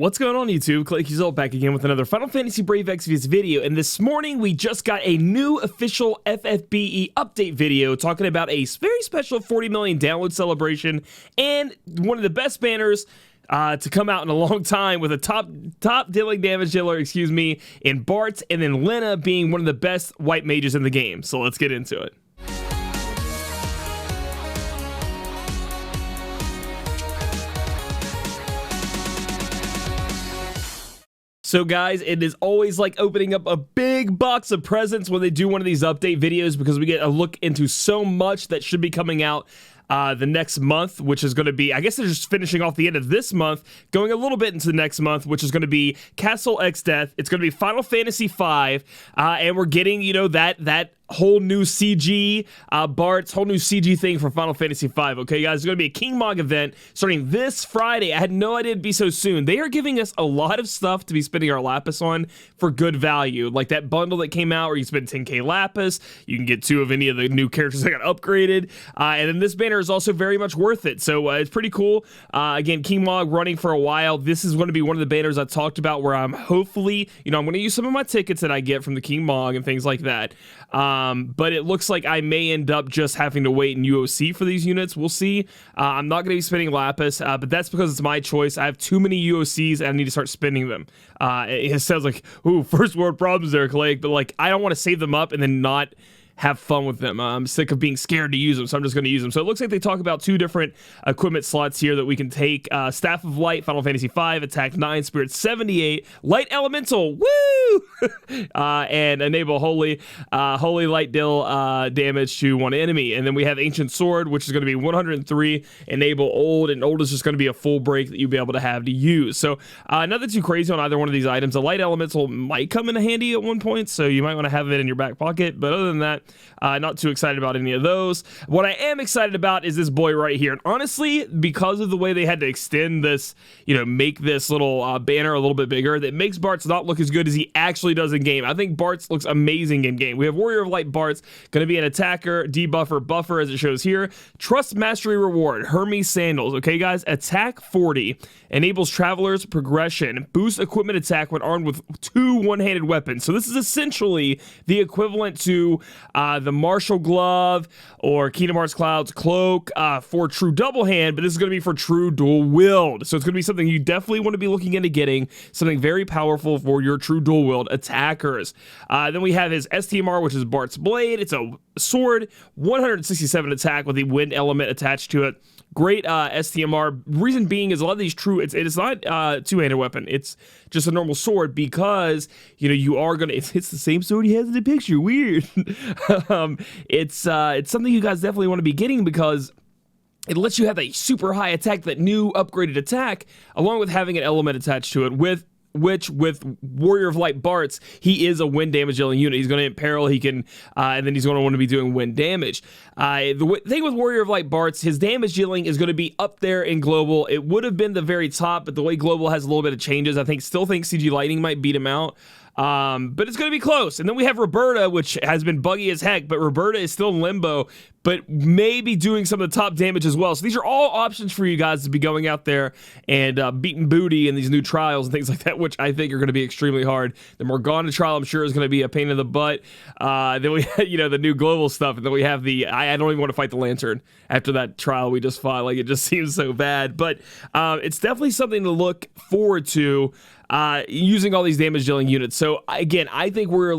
What's going on, YouTube? Claic Yuzolt back again with another Final Fantasy Brave Exvius video, and this morning we just got a new official FFBE update video talking about a very special 40 million download celebration and one of the best banners to come out in a long time, with a top dealing damage dealer, in Bartz, and then Lenna being one of the best white mages in the game. So let's get into it. So guys, it is always like opening up a big box of presents when they do one of these update videos, because we get a look into so much that should be coming out the next month, which is going to be, I guess they're just finishing off the end of this month, going a little bit into the next month, which is going to be Castle X Death. It's going to be Final Fantasy V, and we're getting, you know, that whole new CG, Bartz, whole new CG thing for Final Fantasy V. Okay, guys, it's going to be a King Mog event starting this Friday. I had no idea it'd be so soon. They are giving us a lot of stuff to be spending our lapis on for good value, like that bundle that came out where you spend 10k lapis, you can get 2 of any of the new characters that got upgraded, and then this banner is also very much worth it. So it's pretty cool. Again, King Mog running for a while. This is going to be one of the banners I talked about where I'm hopefully, you know, I'm going to use some of my tickets that I get from the King Mog and things like that. But it looks like I may end up just having to wait in UOC for these units. We'll see. I'm not going to be spending lapis, but that's because it's my choice. I have too many UOCs and I need to start spending them. It sounds like, ooh, first world problems there, Claic, but like, I don't want to save them up and then not have fun with them. I'm sick of being scared to use them, so I'm just going to use them. So it looks like they talk about 2 different equipment slots here that we can take. Staff of Light, Final Fantasy V, Attack 9, Spirit 78, Light Elemental, woo! And enable Holy Light deal damage to one enemy. And then we have Ancient Sword, which is going to be 103, enable Old, and Old is just going to be a full break that you'll be able to have to use. So nothing too crazy on either one of these items. A Light Elemental might come in handy at one point, so you might want to have it in your back pocket, but other than that, not too excited about any of those. What I am excited about is this boy right here. And honestly, because of the way they had to extend this, you know, make this little banner a little bit bigger, that makes Bartz not look as good as he actually does in game. I think Bartz looks amazing in game. We have Warrior of Light Bartz, going to be an attacker, debuffer, buffer, as it shows here. Trust Mastery Reward, Hermes Sandals. Okay, guys, attack 40, enables Traveler's Progression, boosts equipment attack when armed with 2 one-handed weapons. So this is essentially the equivalent to the Martial Glove or Kingdom Hearts Cloud's Cloak for true double hand, but this is going to be for true dual wield. So it's going to be something you definitely want to be looking into getting, something very powerful for your true dual wield attackers. Then we have his STMR, which is Bart's Blade. It's a sword, 167 attack with the wind element attached to it. Great STMR. Reason being is a lot of these it is not a 2-handed weapon. It's just a normal sword, because, you know, you are gonna. It's the same sword he has in the picture. Weird. It's something you guys definitely want to be getting, because it lets you have a super high attack, that new upgraded attack, along with having an element attached to it, with Warrior of Light Bartz, he is a wind damage dealing unit. He's going to imperil, he can, and then he's going to want to be doing wind damage. The thing with Warrior of Light Bartz, his damage dealing is going to be up there in Global. It would have been the very top, but the way Global has a little bit of changes, I still think CG Lightning might beat him out. But it's going to be close. And then we have Roberta, which has been buggy as heck, but Roberta is still in limbo, but maybe doing some of the top damage as well. So these are all options for you guys to be going out there and beating booty in these new trials and things like that, which I think are going to be extremely hard. The Morgana trial, I'm sure, is going to be a pain in the butt. Then we have, you know, the new global stuff, and then we have the, I don't even want to fight the Lantern after that trial we just fought. Like, it just seems so bad. But it's definitely something to look forward to, using all these damage dealing units. So again, I think Warrior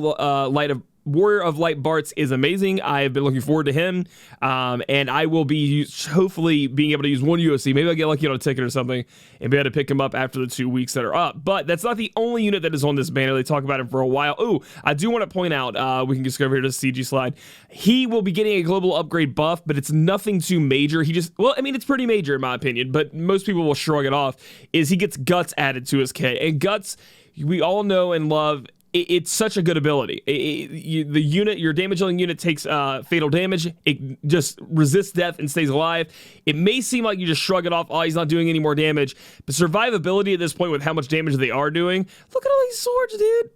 of Light Bartz is amazing. I have been looking forward to him, and I will be hopefully being able to use 1 UOC. Maybe I'll get lucky on a ticket or something and be able to pick him up after the 2 weeks that are up. But that's not the only unit that is on this banner. They talk about him for a while. Oh, I do want to point out, we can just go over here to the CG slide. He will be getting a global upgrade buff, but it's nothing too major. Well, I mean, it's pretty major in my opinion, but most people will shrug it off, is he gets Guts added to his kit. And Guts, we all know and love. It's such a good ability. Your damage dealing unit takes fatal damage. It just resists death and stays alive. It may seem like you just shrug it off. Oh, he's not doing any more damage. But survivability at this point, with how much damage they are doing. Look at all these swords, dude.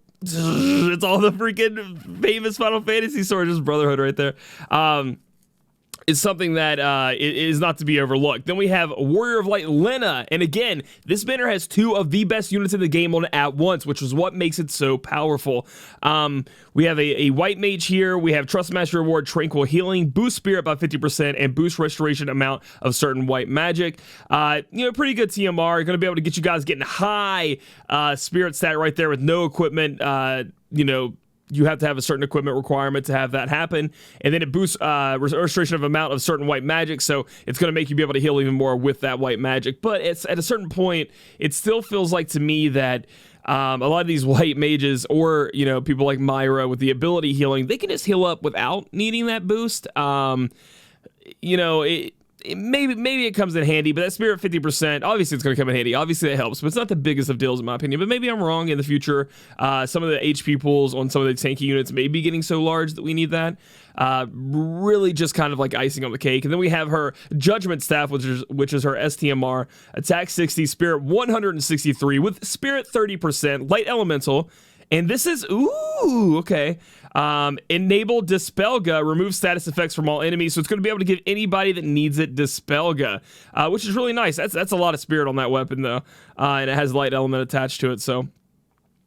It's all the freaking famous Final Fantasy swords. Just Brotherhood right there. is something that is not to be overlooked. Then we have Warrior of Light Lenna, and again, this banner has 2 of the best units in the game on it at once, which is what makes it so powerful. We have a white mage here. We have Trust Master Reward, Tranquil Healing, boost Spirit by 50%, and boost Restoration amount of certain white magic. Pretty good TMR. Going to be able to get you guys getting high Spirit stat right there with no equipment. You have to have a certain equipment requirement to have that happen, and then it boosts restoration of amount of certain white magic, so it's going to make you be able to heal even more with that white magic. But it's at a certain point, it still feels like to me that a lot of these white mages, or people like Myra with the ability healing, they can just heal up without needing that boost. Maybe it comes in handy, but that Spirit 50%, obviously it's going to come in handy. Obviously that helps, but it's not the biggest of deals in my opinion. But maybe I'm wrong in the future. Some of the HP pools on some of the tanky units may be getting so large that we need that. Really just kind of like icing on the cake. And then we have her Judgment Staff, which is her STMR. Attack 60, Spirit 163, with Spirit 30%, Light Elemental. And this is, okay. Enable Dispelga, remove status effects from all enemies, so it's going to be able to give anybody that needs it Dispelga, which is really nice. That's a lot of spirit on that weapon, though, and it has light element attached to it, so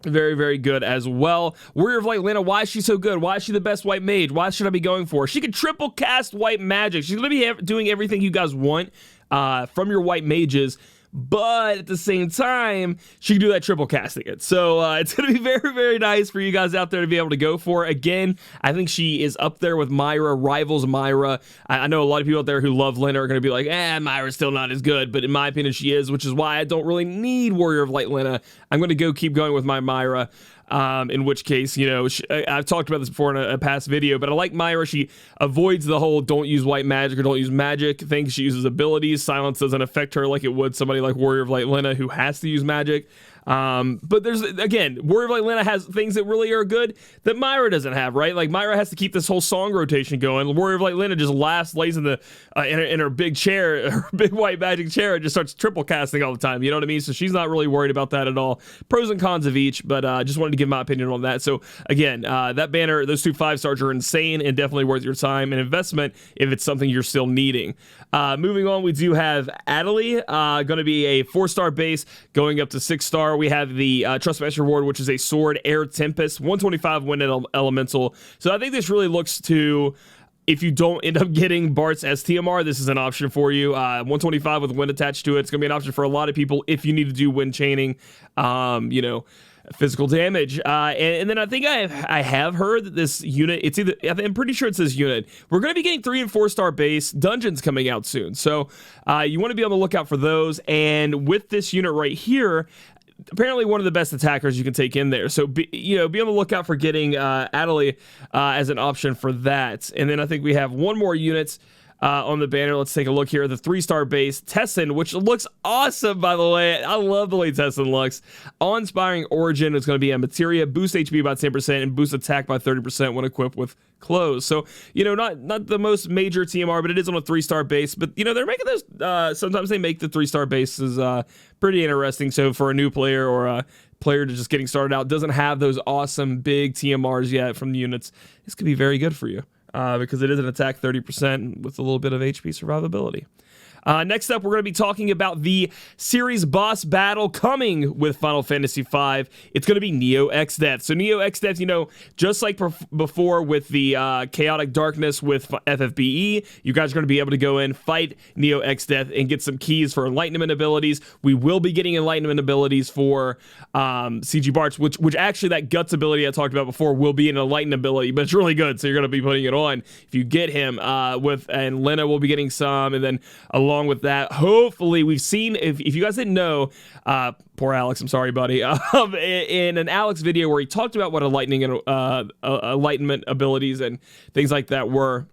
very, very good as well. Warrior of Light Lenna, why is she so good? Why is she the best white mage? Why should I be going for her? She can triple cast white magic. She's going to be doing everything you guys want from your white mages, but at the same time, she can do that triple casting it. So it's going to be very, very nice for you guys out there to be able to go for. Again, I think she is up there with Myra, rivals Myra. I know a lot of people out there who love Lenna are going to be like, Myra's still not as good, but in my opinion, she is, which is why I don't really need Warrior of Light Lenna. I'm going to keep going with my Myra. In which case, I've talked about this before in a past video, but I like Myra. She avoids the whole don't use white magic or don't use magic thing. She uses abilities. Silence doesn't affect her like it would somebody like Warrior of Light Lenna who has to use magic. But there's, again, Warrior of Light Lenna has things that really are good that Myra doesn't have, right? Like, Myra has to keep this whole song rotation going. Warrior of Light Lenna just lays in the in her big chair, her big white magic chair, and just starts triple casting all the time. You know what I mean? So she's not really worried about that at all. Pros and cons of each, but just wanted to give my opinion on that. So again, that banner, those 2 5-stars are insane and definitely worth your time and investment if it's something you're still needing. Moving on, we do have Delis, going to be a 4-star base going up to 6-star. We have the Trust Master Reward, which is a Sword, Air Tempest, 125 Wind Elemental. So I think this really looks to, if you don't end up getting Bartz STMR, this is an option for you. 125 with Wind attached to it. It's going to be an option for a lot of people if you need to do Wind chaining, physical damage. And then I think I have heard that this unit, it's either, I'm pretty sure it's this unit. We're going to be getting 3- and 4-star base dungeons coming out soon. So you want to be on the lookout for those. And with this unit right here, apparently one of the best attackers you can take in there. So be on the lookout for getting Delis as an option for that. And then I think we have one more unit on the banner. Let's take a look here. The 3-star base, Tessin, which looks awesome, by the way. I love the way Tessin looks. Awe-inspiring Origen is going to be a materia, boost HP by 10%, and boost attack by 30% when equipped with clothes. So, not the most major TMR, but it is on a 3-star base. But, they're making those, sometimes they make the 3-star bases pretty interesting. So for a new player or a player to just getting started out, doesn't have those awesome big TMRs yet from the units, this could be very good for you. Because it is an attack 30% with a little bit of HP survivability. Next up, we're going to be talking about the series boss battle coming with Final Fantasy V. It's going to be Neo X Death. So Neo X Death, just like before with the Chaotic Darkness with FFBE, you guys are going to be able to go in, fight Neo X Death, and get some keys for enlightenment abilities. We will be getting enlightenment abilities for Sieg Bartz, which actually that Guts ability I talked about before will be an enlightenment ability, but it's really good, so you're going to be putting it on if you get him. And Lenna will be getting some, and then along with that, hopefully we've seen, if you guys didn't know, poor Alex, I'm sorry buddy, in an Alex video where he talked about what enlightenment abilities and things like that were,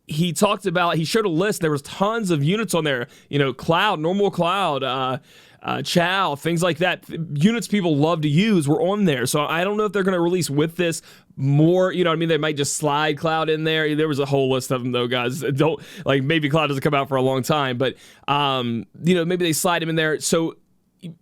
he showed a list. There was tons of units on there, Cloud, normal Cloud, Chow, things like that. Units people love to use were on there. So I don't know if they're going to release with this more, they might just slide Cloud in there. There was a whole list of them though, guys. Maybe Cloud doesn't come out for a long time, but maybe they slide him in there. So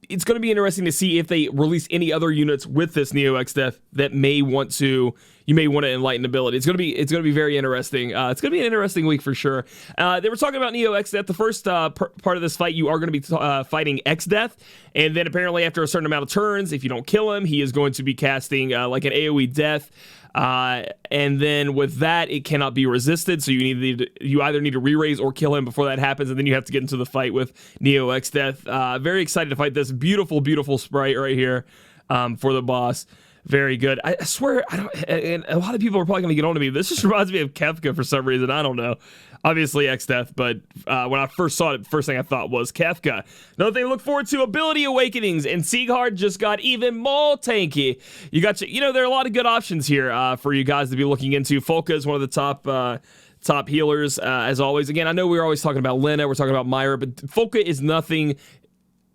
it's going to be interesting to see if they release any other units with this Neo X Death that you may want to enlighten ability. It's going to be very interesting. It's going to be an interesting week for sure. They were talking about Neo X Death. The first part of this fight, you are going to be fighting X Death, and then apparently after a certain amount of turns, if you don't kill him, he is going to be casting like an AoE death. And then with that, it cannot be resisted. So you either need to re-raise or kill him before that happens, and then you have to get into the fight with Neo X Death. Very excited to fight this beautiful, beautiful sprite right here for the boss. Very good. I swear, and a lot of people are probably going to get on to me. This just reminds me of Kefka for some reason. I don't know. Obviously X-Death, but when I first saw it, first thing I thought was Kefka. Another thing to look forward to, Ability Awakenings, and Sieg Hart just got even more tanky. There are a lot of good options here for you guys to be looking into. Folka is one of the top healers, as always. Again, I know we're always talking about Lenna, we're talking about Myra, but Folka is nothing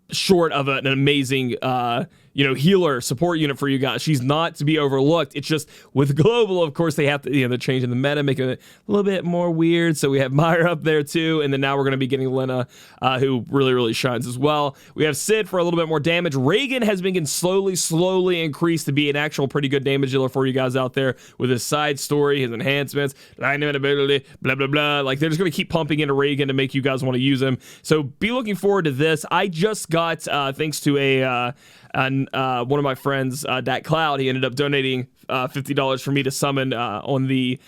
short of an amazing healer support unit for you guys. She's not to be overlooked. It's just with global, of course, they have to, they're changing the meta, making it a little bit more weird. So we have Myra up there too, and then now we're going to be getting Lenna, who really, really shines as well. We have Sid for a little bit more damage. Reagan has been getting slowly increased to be an actual pretty good damage dealer for you guys out there with his side story, his enhancements, dynamic ability, blah, blah, blah. Like, they're just going to keep pumping into Reagan to make you guys want to use him. So be looking forward to this. I just got, thanks to one of my friends, Dat Cloud, he ended up donating $50 for me to summon on the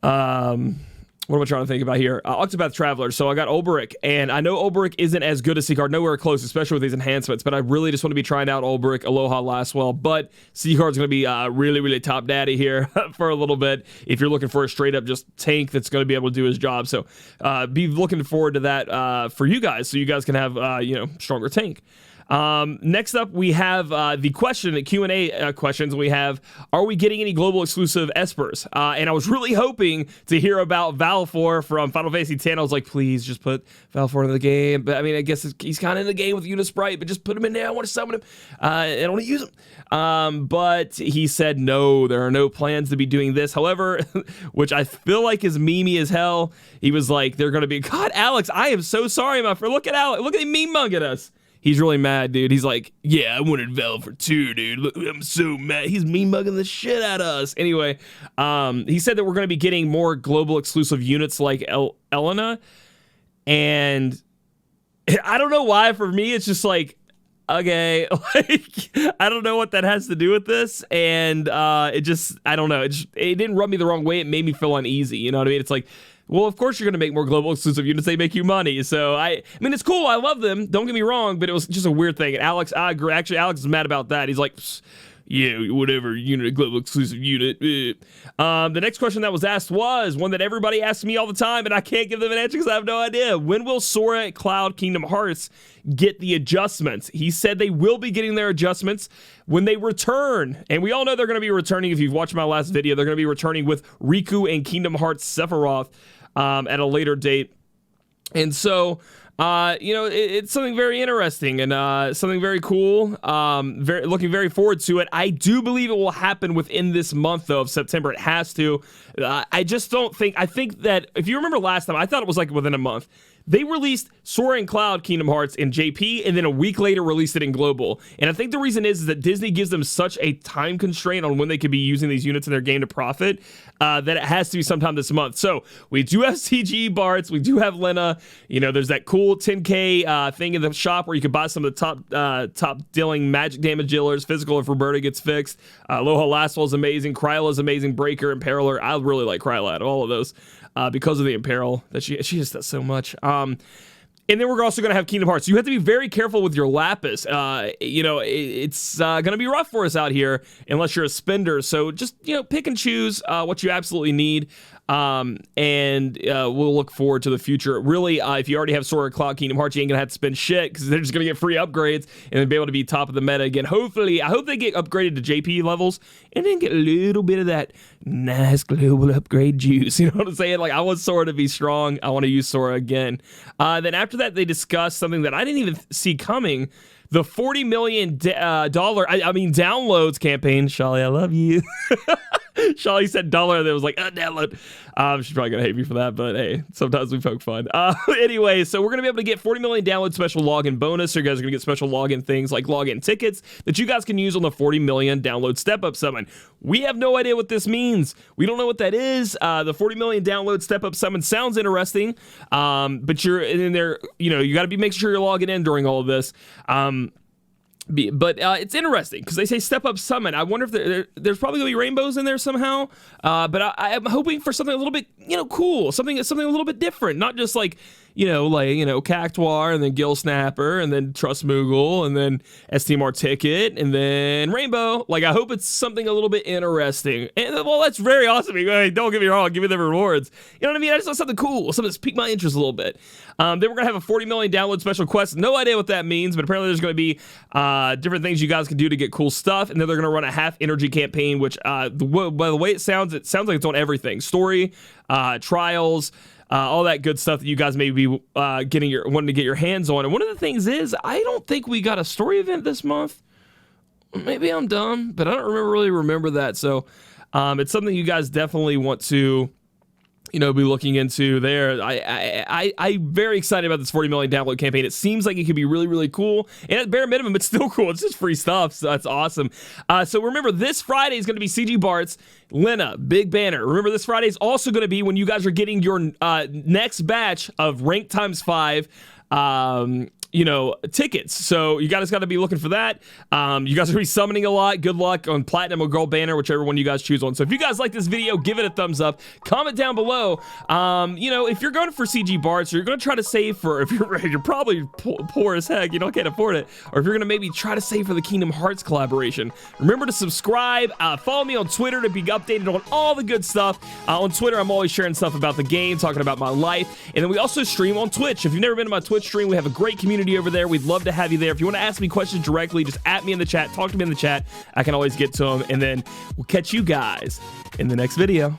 what am I trying to think about here? Octopath Traveler. So I got Olberic, and I know Olberic isn't as good as Sieg Hart, nowhere close, especially with these enhancements, but I really just want to be trying out Olberic, Aloha Lastwell, but Sieg Hart's going to be really, really top daddy here for a little bit if you're looking for a straight up just tank that's going to be able to do his job. So be looking forward to that for you guys, so you guys can have, stronger tank. Next up, we have the Q&A questions. We have, are we getting any global exclusive espers? And I was really hoping to hear about Valfor from Final Fantasy X. I was like, please just put Valfor in the game. But I mean, I guess he's kind of in the game with Unisprite, but just put him in there. I want to summon him. I don't want to use him. But he said, no, there are no plans to be doing this. However, which I feel like is memey as hell. He was like, they're going to be, God, Alex, I am so sorry, my friend. Look at Alex. Look at him meme-mung at us. He's really mad, dude. He's like, yeah, I wanted Valfor too, dude. Look, I'm so mad. He's meme-mugging the shit out of us. Anyway, he said that we're going to be getting more global exclusive units like Elena. And I don't know why. For me, it's just like, okay, like, I don't know what that has to do with this. And I don't know. It didn't rub me the wrong way. It made me feel uneasy. You know what I mean? It's like, well, of course you're going to make more global exclusive units. They make you money. So, I mean, it's cool. I love them. Don't get me wrong, but it was just a weird thing. And Alex, I agree. Actually, Alex is mad about that. He's like, yeah, whatever, unit, global exclusive unit. The next question that was asked was one that everybody asks me all the time, and I can't give them an answer because I have no idea. When will Sora, Cloud, Kingdom Hearts get the adjustments? He said they will be getting their adjustments when they return. And we all know they're going to be returning. If you've watched my last video, they're going to be returning with Riku and Kingdom Hearts Sephiroth at a later date. And so, it's something very interesting and something very cool. Looking very forward to it. I do believe it will happen within this month, though, of September. It has to. I just don't think. I think that if you remember last time, I thought it was like within a month. They released Sora and Cloud Kingdom Hearts in JP, and then a week later released it in Global. And I think the reason is that Disney gives them such a time constraint on when they could be using these units in their game to profit that it has to be sometime this month. So we do have CG Bartz, we do have Lenna. There's that cool 10K thing in the shop where you can buy some of the top dealing magic damage dealers. Physical if Roberta gets fixed. Aloha Lastwell is amazing. Kryla is amazing. Breaker, Imperiler. I really like Kryla out of all of those. Because of the Imperil, that she just does so much. And then we're also going to have Kingdom Hearts. You have to be very careful with your Lapis. It's going to be rough for us out here unless you're a spender. So just, pick and choose what you absolutely need. And we'll look forward to the future. Really, if you already have Sora, Cloud, Kingdom Hearts, you ain't gonna have to spend shit because they're just gonna get free upgrades and then be able to be top of the meta again. Hopefully, I hope they get upgraded to JP levels and then get a little bit of that nice global upgrade juice. You know what I'm saying? Like, I want Sora to be strong. I want to use Sora again. Then after that, they discussed something that I didn't even see coming. The $40 million downloads campaign. Shelly, I love you. Shelly said dollar, and it was like, download. She's probably gonna hate me for that, but hey, sometimes we poke fun. Anyway, so we're gonna be able to get 40 million download special login bonus. So you guys are gonna get special login things like login tickets that you guys can use on the 40 million download step up summon. We have no idea what this means. We don't know what that is. The 40 million download step up summon sounds interesting, but you're in there. You know, you got to be making sure you're logging in during all of this. But it's interesting because they say step up summon. I wonder if there's probably gonna be rainbows in there somehow. But I'm hoping for something a little bit, cool, something a little bit different, not just like Cactuar and then Gill Snapper and then Trust Moogle and then STMR Ticket and then Rainbow. Like, I hope it's something a little bit interesting. And well, that's very awesome. Hey, don't get me wrong, give me the rewards. You know what I mean? I just want something cool, something that's piqued my interest a little bit. Then we're gonna have a 40 million download special quest. No idea what that means, but apparently there's gonna be different things you guys can do to get cool stuff. And then they're gonna run a half energy campaign, which by the way it sounds like it's on everything: story, trials. All that good stuff that you guys may be wanting to get your hands on. And one of the things is, I don't think we got a story event this month. Maybe I'm dumb, but I don't really remember that. So it's something you guys definitely want to be looking into there. I'm very excited about this 40 million download campaign. It seems like it could be really, really cool. And at bare minimum, it's still cool. It's just free stuff, so that's awesome. So remember, this Friday is going to be CG Bartz, Lenna, big banner. Remember, this Friday is also going to be when you guys are getting your next batch of rank ×5 tickets. So you guys got to be looking for that. You guys are gonna be summoning a lot. Good luck on Platinum or Gold banner, whichever one you guys choose on. So if you guys like this video, give it a thumbs up. Comment down below. If you're going for CG Bartz, or you're gonna try to save for, if you're probably poor as heck, can't afford it, or if you're gonna maybe try to save for the Kingdom Hearts collaboration, remember to subscribe. Follow me on Twitter to be updated on all the good stuff. On Twitter, I'm always sharing stuff about the game, talking about my life, and then we also stream on Twitch. If you've never been to my Twitch stream, we have a great community over there. We'd love to have you there. If you want to ask me questions directly, just at me in the chat, talk to me in the chat. I can always get to them, and then we'll catch you guys in the next video.